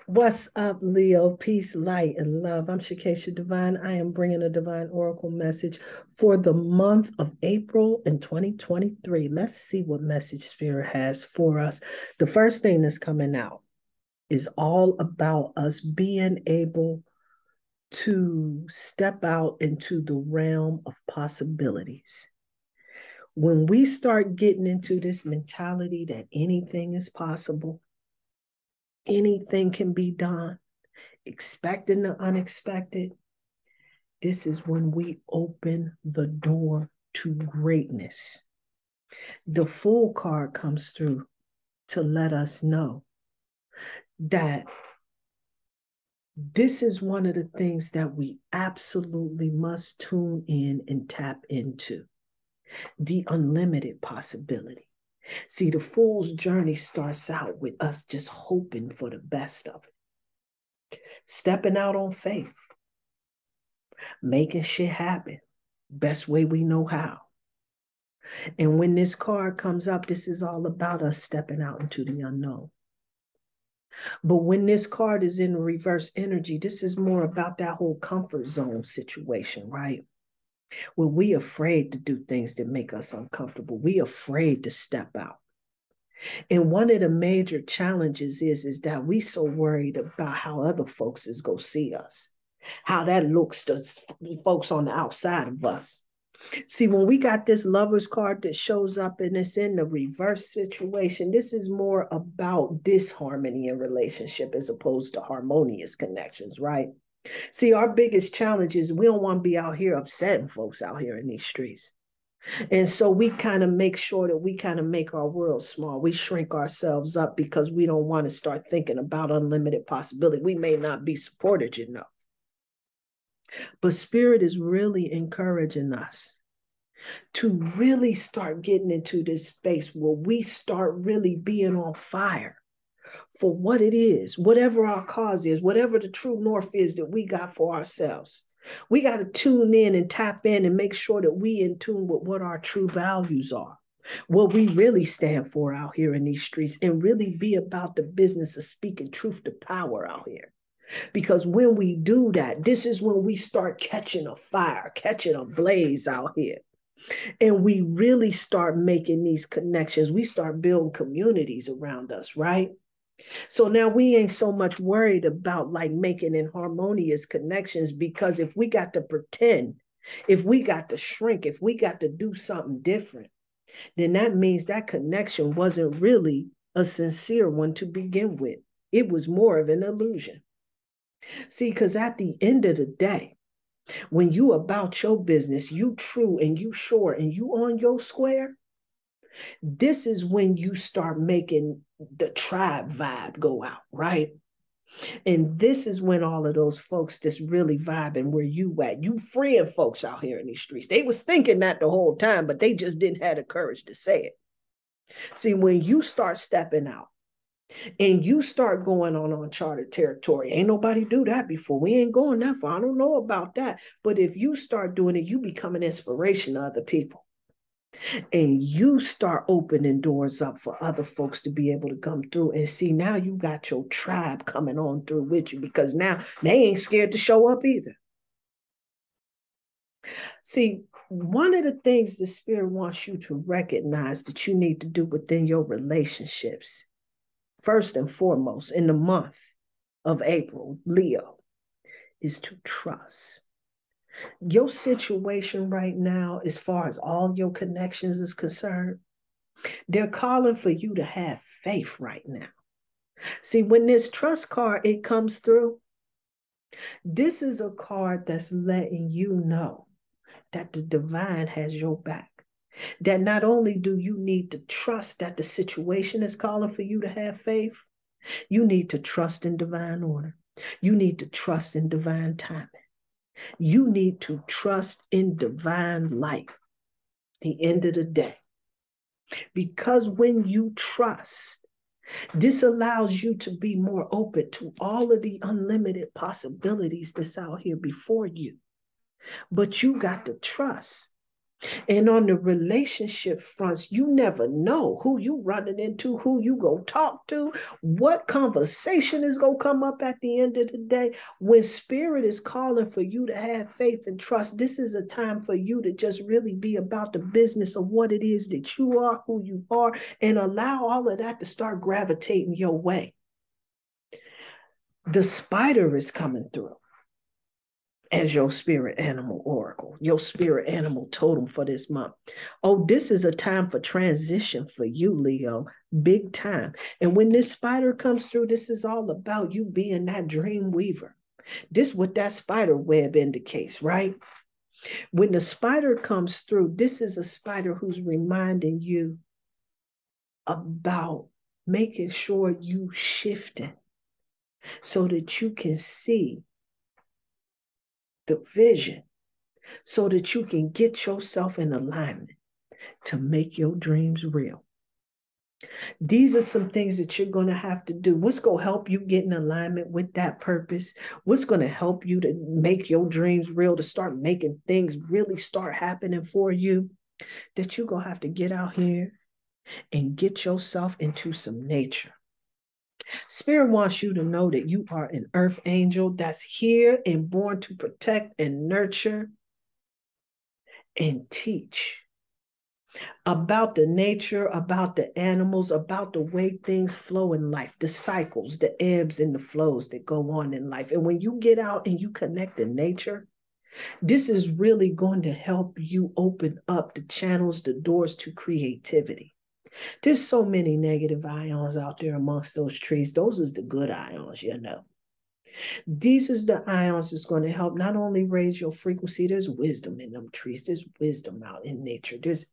What's up, Leo? Peace, light, and love. I'm Shakesha Divine. I am bringing a divine oracle message for the month of April in 2023. Let's see what message Spirit has for us. The first thing that's coming out is all about us being able to step out into the realm of possibilities. When we start getting into this mentality that anything is possible, anything can be done, expecting the unexpected, this is when we open the door to greatness. The Fool card comes through to let us know that this is one of the things that we absolutely must tune in and tap into, the unlimited possibility. See, the Fool's journey starts out with us just hoping for the best of it, stepping out on faith, making shit happen best way we know how. And when this card comes up, this is all about us stepping out into the unknown. But when this card is in reverse energy, this is more about that whole comfort zone situation, right? Where we afraid to do things that make us uncomfortable. We afraid to step out. And one of the major challenges is that we so worried about how other folks is going to see us, how that looks to folks on the outside of us. See, when we got this Lover's card that shows up and it's in the reverse situation, this is more about disharmony in relationship as opposed to harmonious connections, right? See, our biggest challenge is we don't want to be out here upsetting folks out here in these streets. And so we kind of make sure that we kind of make our world small. We shrink ourselves up because we don't want to start thinking about unlimited possibility. We may not be supported, you know. But Spirit is really encouraging us to really start getting into this space where we start really being on fire for what it is, whatever our cause is, whatever the true north is that we got for ourselves. We got to tune in and tap in and make sure that we in tune with what our true values are, what we really stand for out here in these streets, and really be about the business of speaking truth to power out here. Because when we do that, this is when we start catching a fire, catching a blaze out here. And we really start making these connections. We start building communities around us, right? So now we ain't so much worried about like making inharmonious connections, because if we got to pretend, if we got to shrink, if we got to do something different, then that means that connection wasn't really a sincere one to begin with. It was more of an illusion. See, because at the end of the day, when you about your business, you true and you sure and you on your square, this is when you start making the tribe vibe go out, right? And this is when all of those folks that's really vibing where you at, you freeing folks out here in these streets. They was thinking that the whole time, but they just didn't have the courage to say it. See, when you start stepping out and you start going on uncharted territory, ain't nobody do that before. We ain't going that far. I don't know about that. But if you start doing it, you become an inspiration to other people. And you start opening doors up for other folks to be able to come through. And see, now you got your tribe coming on through with you, because now they ain't scared to show up either. See, one of the things the Spirit wants you to recognize that you need to do within your relationships, first and foremost, in the month of April, Leo, is to trust. Your situation right now, as far as all your connections is concerned, they're calling for you to have faith right now. See, when this trust card, it comes through, this is a card that's letting you know that the divine has your back. That not only do you need to trust that the situation is calling for you to have faith, you need to trust in divine order. You need to trust in divine timing. You need to trust in divine light. The end of the day. Because when you trust, this allows you to be more open to all of the unlimited possibilities that's out here before you. But you got to trust And on the relationship fronts, you never know who you running into, who you go talk to, what conversation is going to come up at the end of the day. When spirit is calling for you to have faith and trust, this is a time for you to just really be about the business of what it is that you are, who you are, and allow all of that to start gravitating your way. The spider is coming through as your spirit animal oracle, your spirit animal totem for this month. Oh, this is a time for transition for you, Leo, big time. And when this spider comes through, this is all about you being that dream weaver. This is what that spider web indicates, right? When the spider comes through, this is a spider who's reminding you about making sure you shifting so that you can see the vision, so that you can get yourself in alignment to make your dreams real. These are some things that you're going to have to do. What's going to help you get in alignment with that purpose? What's going to help you to make your dreams real, to start making things really start happening for you? That you're going to have to get out here and get yourself into some nature. Spirit wants you to know that you are an earth angel that's here and born to protect and nurture and teach about the nature, about the animals, about the way things flow in life, the cycles, the ebbs and the flows that go on in life. And when you get out and you connect in nature, this is really going to help you open up the channels, the doors to creativity. There's so many negative ions out there amongst those trees. Those is the good ions, you know. These is the ions that's going to help not only raise your frequency, there's wisdom in them trees. There's wisdom out in nature. There's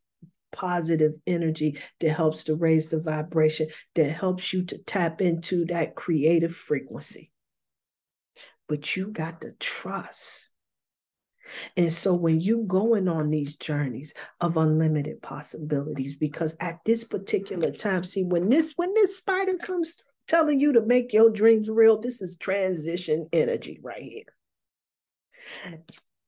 positive energy that helps to raise the vibration, that helps you to tap into that creative frequency. But you got to trust. And so when you going on these journeys of unlimited possibilities, because at this particular time, see, when this spider comes through telling you to make your dreams real, this is transition energy right here.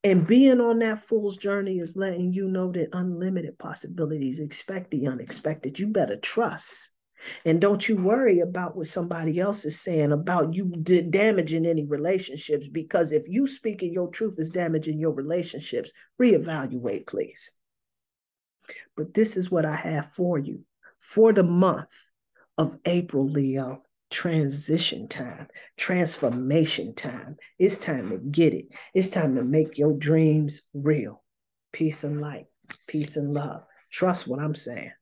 And being on that fool's journey is letting you know that unlimited possibilities, expect the unexpected. You better trust. And don't you worry about what somebody else is saying about you damaging any relationships, because if you speaking your truth is damaging your relationships, reevaluate, please. But this is what I have for you for the month of April, Leo. Transition time, transformation time. It's time to get it. It's time to make your dreams real. Peace and light, peace and love. Trust what I'm saying.